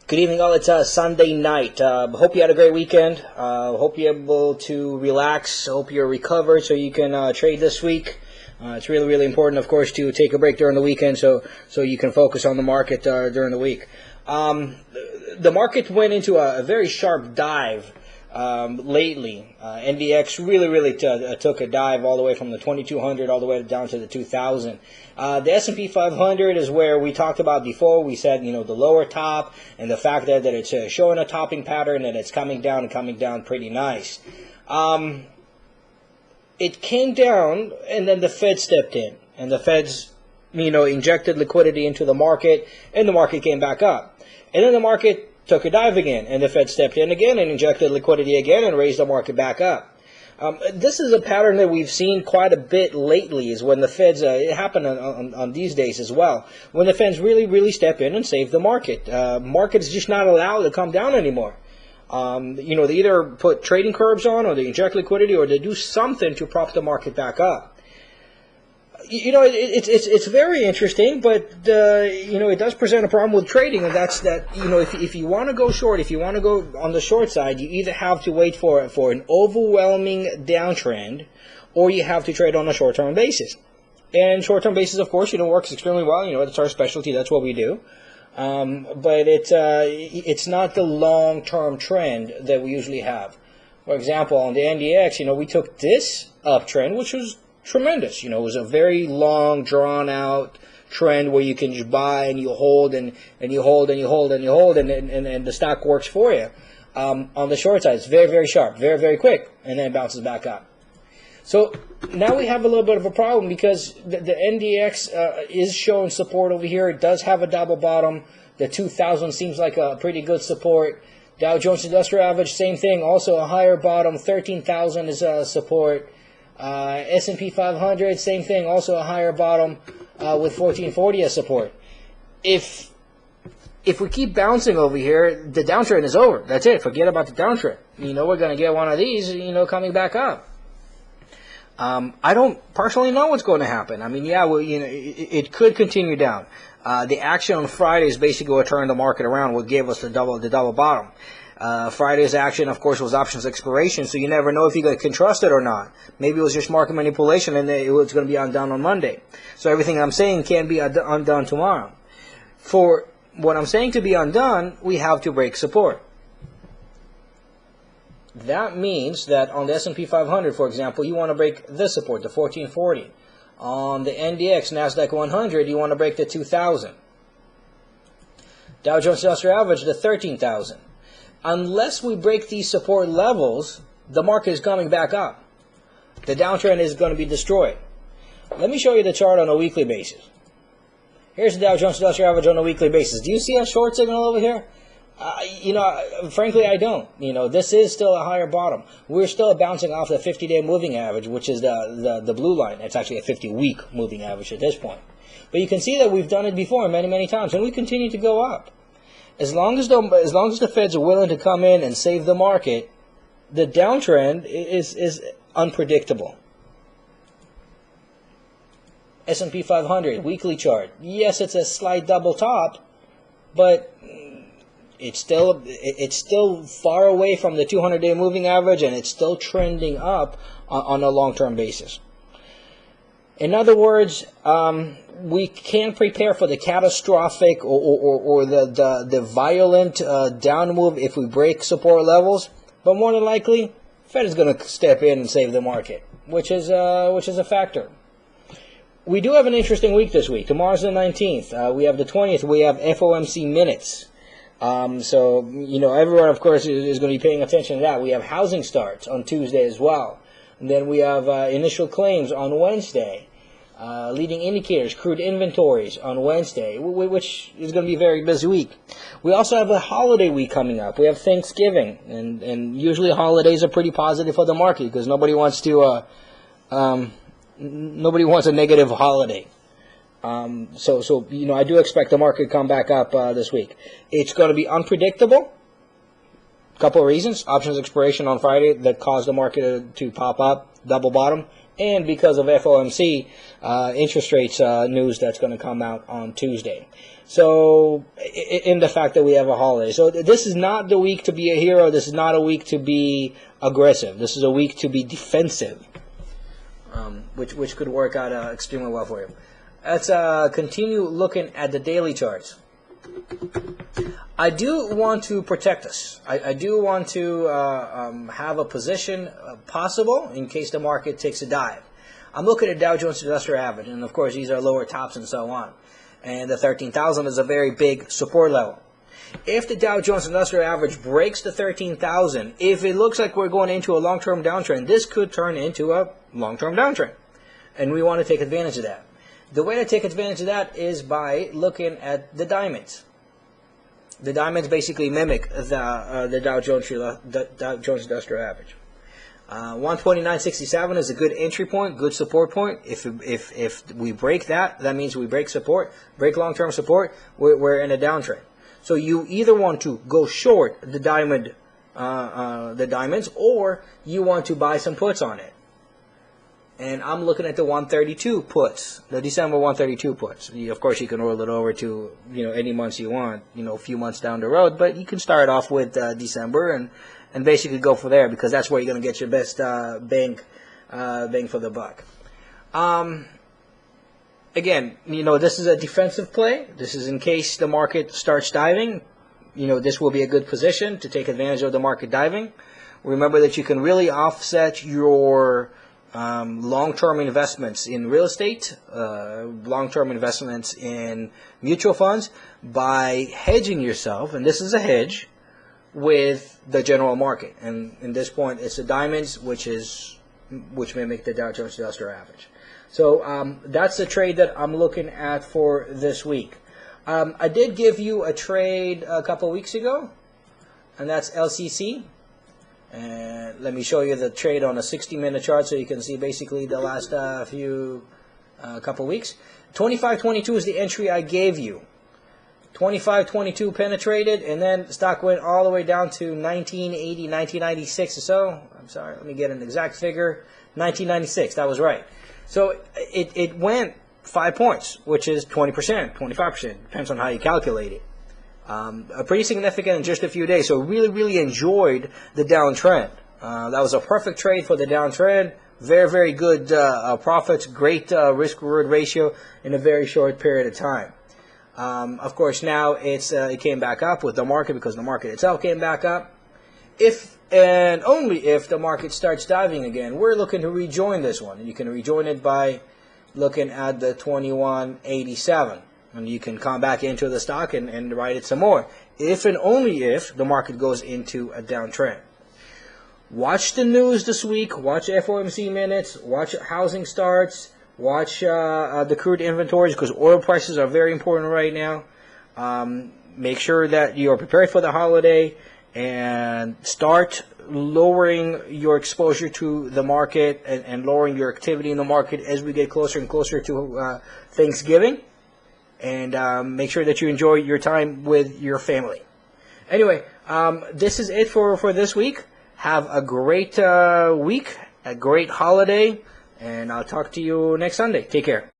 Good evening, all. It's Sunday night. Hope you had a great weekend. Hope you're able to relax. Hope you're recovered so you can trade this week. It's really, really important, of course, to take a break during the weekend so you can focus on the market during the week. The market went into a very sharp dive lately. NDX really took a dive all the way from the 2200 all the way down to the 2000. The S&P 500 is where we talked about before. We said, the lower top and the fact that it's showing a topping pattern and it's coming down and coming down pretty nice. It came down and then the Fed stepped in and the Fed's, injected liquidity into the market and the market came back up. And then the market took a dive again, and the Fed stepped in again and injected liquidity again and raised the market back up. This is a pattern that we've seen quite a bit lately, is when the Feds, it happened on these days as well, when the Feds really step in and save the market. Market is just not allowed to come down anymore. They either put trading curbs on, or they inject liquidity, or they do something to prop the market back up. It's very interesting, but it does present a problem with trading, and that's that if you want to go short, if you want to go on the short side, you either have to wait for an overwhelming downtrend, or you have to trade on a short-term basis. And short-term basis, of course, works extremely well. It's our specialty. That's what we do. But it's not the long-term trend that we usually have. For example, on the NDX, we took this uptrend, which was tremendous. It was a very long, drawn-out trend where you can just buy and you hold and you hold and you hold and you hold, and the stock works for you. On the short side, it's very sharp, very quick, and then it bounces back up. So now we have a little bit of a problem because the NDX is showing support over here. It does have a double bottom. The 2000 seems like a pretty good support. Dow Jones Industrial Average, same thing, also a higher bottom. 13,000 is support. S&P 500, same thing, also a higher bottom with 1440 as support. If we keep bouncing over here, the downtrend is over. That's it. Forget about the downtrend. We're going to get one of these, coming back up. I don't personally know what's going to happen. It could continue down. The action on Friday is basically what turned the market around, what gave us the double bottom. Friday's action, of course, was options expiration, so you never know if you can trust it or not. Maybe it was just market manipulation and it was going to be undone on Monday. So everything I'm saying can be undone tomorrow. For what I'm saying to be undone, we have to break support. That means that on the S&P 500, for example, you want to break this support, the 1440. On the NDX, NASDAQ 100, you want to break the 2000. Dow Jones Industrial Average, the 13,000. Unless we break these support levels, the market is coming back up. The downtrend is going to be destroyed. Let me show you the chart on a weekly basis. Here's the Dow Jones Industrial Average on a weekly basis. Do you see a short signal over here? Frankly, I don't. This is still a higher bottom. We're still bouncing off the 50-day moving average, which is the blue line. It's actually a 50-week moving average at this point. But you can see that we've done it before many times, and we continue to go up. As long as the Feds are willing to come in and save the market, the downtrend is unpredictable. S&P 500 weekly chart. Yes, it's a slight double top, but it's still far away from the 200-day moving average, and it's still trending up on a long-term basis. In other words, we can't prepare for the catastrophic or the violent down move if we break support levels, but more than likely, Fed is going to step in and save the market, which is a factor. We do have an interesting week this week. Tomorrow's the 19th. We have the 20th. We have FOMC minutes. So everyone, of course, is going to be paying attention to that. We have housing starts on Tuesday as well. And then we have initial claims on Wednesday. Leading indicators, crude inventories on Wednesday, which is going to be a very busy week. We also have a holiday week coming up. We have Thanksgiving, and usually holidays are pretty positive for the market because nobody wants a negative holiday. So I do expect the market to come back up this week. It's going to be unpredictable. A couple of reasons: options expiration on Friday that caused the market to pop up, double bottom. and because of FOMC interest rates news that's going to come out on Tuesday. So, in the fact that we have a holiday. So, this is not the week to be a hero. This is not a week to be aggressive. This is a week to be defensive, which could work out extremely well for you. Let's continue looking at the daily charts. I do want to protect us. I do want to have a position possible in case the market takes a dive. I'm looking at Dow Jones Industrial Average, and of course these are lower tops and so on. And the 13,000 is a very big support level. If the Dow Jones Industrial Average breaks the 13,000, if it looks like we're going into a long-term downtrend, this could turn into a long-term downtrend. And we want to take advantage of that. The way to take advantage of that is by looking at the diamonds. The diamonds basically mimic the Dow Jones Industrial Average. 129.67 is a good entry point, good support point. If we break that, that means we break support, break long-term support. We're in a downtrend. So you either want to go short the diamonds, or you want to buy some puts on it. And I'm looking at the 132 puts, the December 132 puts. Of course, you can roll it over to any months you want, a few months down the road. But you can start off with December and basically go for there, because that's where you're going to get your best bang for the buck. Again, this is a defensive play. This is in case the market starts diving. This will be a good position to take advantage of the market diving. Remember that you can really offset your long-term investments in real estate, long-term investments in mutual funds by hedging yourself, and this is a hedge, with the general market. And in this point, it's the diamonds, which mimic the Dow Jones Industrial Average. So that's the trade that I'm looking at for this week. I did give you a trade a couple weeks ago, and that's LCC. And let me show you the trade on a 60-minute chart so you can see basically the last couple weeks. 25.22 is the entry I gave you. 25.22 penetrated, and then the stock went all the way down to 1980, 1996 or so. I'm sorry, let me get an exact figure. 1996, that was right. So it went 5 points, which is 20%, 25%, depends on how you calculate it. Pretty significant in just a few days. So really, really enjoyed the downtrend. That was a perfect trade for the downtrend. Very, very good profits, great risk-reward ratio in a very short period of time. Of course, now it came back up with the market because the market itself came back up. If and only if the market starts diving again, we're looking to rejoin this one. You can rejoin it by looking at the 2187. And you can come back into the stock and ride it some more. If and only if the market goes into a downtrend. Watch the news this week. Watch FOMC minutes. Watch housing starts. Watch the crude inventories, because oil prices are very important right now. Make sure that you are prepared for the holiday and start lowering your exposure to the market and lowering your activity in the market as we get closer and closer to Thanksgiving. And make sure that you enjoy your time with your family. Anyway, this is it for this week. Have a great week, a great holiday, and I'll talk to you next Sunday. Take care.